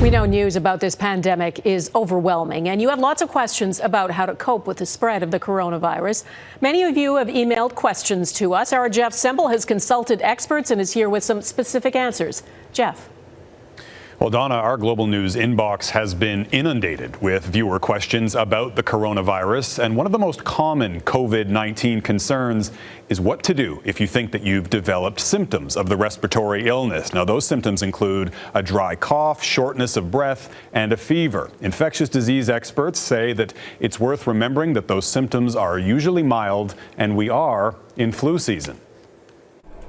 We know news about this pandemic is overwhelming, and you have lots of questions about how to cope with the spread of the coronavirus. Many of you have emailed questions to us. Our Jeff Semple has consulted experts and is here with some specific answers. Jeff. Well, Donna, our Global News inbox has been inundated with viewer questions about the coronavirus. And one of the most common COVID-19 concerns is what to do if you think that you've developed symptoms of the respiratory illness. Now, those symptoms include a dry cough, shortness of breath, and a fever. Infectious disease experts say that it's worth remembering that those symptoms are usually mild, and we are in flu season.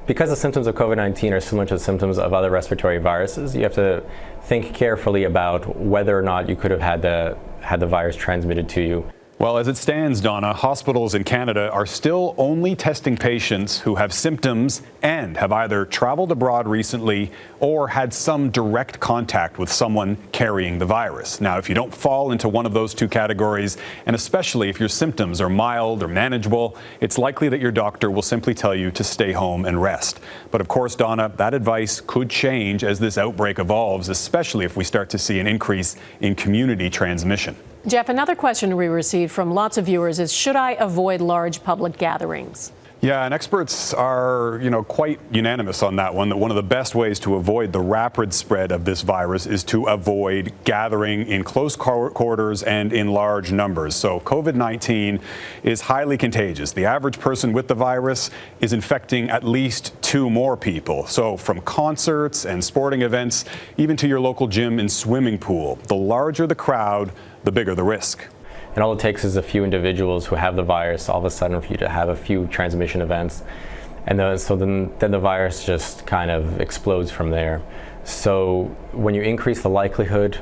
Because the symptoms of COVID-19 are similar to the symptoms of other respiratory viruses, you have to think carefully about whether or not you could have had the virus transmitted to you. Well, as it stands, Donna, hospitals in Canada are still only testing patients who have symptoms and have either traveled abroad recently or had some direct contact with someone carrying the virus. Now, if you don't fall into one of those two categories, and especially if your symptoms are mild or manageable, it's likely that your doctor will simply tell you to stay home and rest. But of course, Donna, that advice could change as this outbreak evolves, especially if we start to see an increase in community transmission. Jeff, another question we received from lots of viewers is, should I avoid large public gatherings? Yeah, and experts are, quite unanimous on that one, that one of the best ways to avoid the rapid spread of this virus is to avoid gathering in close quarters and in large numbers. So COVID-19 is highly contagious. The average person with the virus is infecting at least 2 more people. So from concerts and sporting events, even to your local gym and swimming pool, the larger the crowd, the bigger the risk. And all it takes is a few individuals who have the virus all of a sudden for you to have a few transmission events. And then the virus just kind of explodes from there. So when you increase the likelihood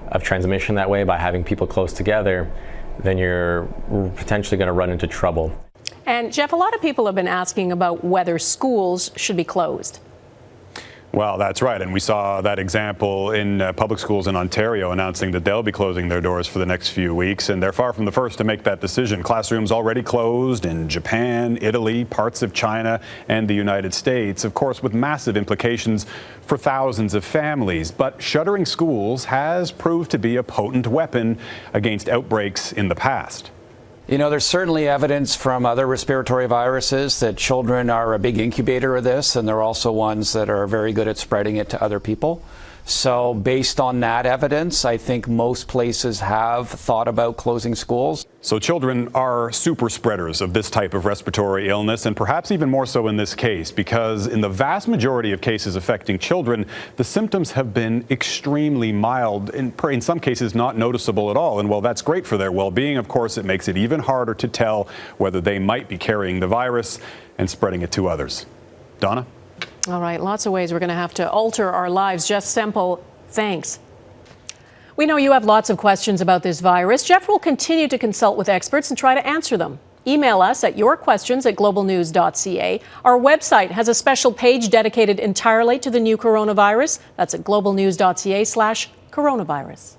of transmission that way by having people close together, then you're potentially going to run into trouble. And Jeff, a lot of people have been asking about whether schools should be closed. Well, that's right. And we saw that example in public schools in Ontario announcing that they'll be closing their doors for the next few weeks. And they're far from the first to make that decision. Classrooms already closed in Japan, Italy, parts of China, and the United States, of course, with massive implications for thousands of families. But shuttering schools has proved to be a potent weapon against outbreaks in the past. There's certainly evidence from other respiratory viruses that children are a big incubator of this, and they're also ones that are very good at spreading it to other people. So based on that evidence, I think most places have thought about closing schools. So children are super spreaders of this type of respiratory illness, and perhaps even more so in this case, because in the vast majority of cases affecting children, the symptoms have been extremely mild, in some cases not noticeable at all. And while that's great for their well-being, of course, it makes it even harder to tell whether they might be carrying the virus and spreading it to others. Donna? All right, lots of ways we're going to have to alter our lives. Jeff Semple, thanks. We know you have lots of questions about this virus. Jeff will continue to consult with experts and try to answer them. Email us at yourquestions@globalnews.ca. Our website has a special page dedicated entirely to the new coronavirus. That's at globalnews.ca/coronavirus.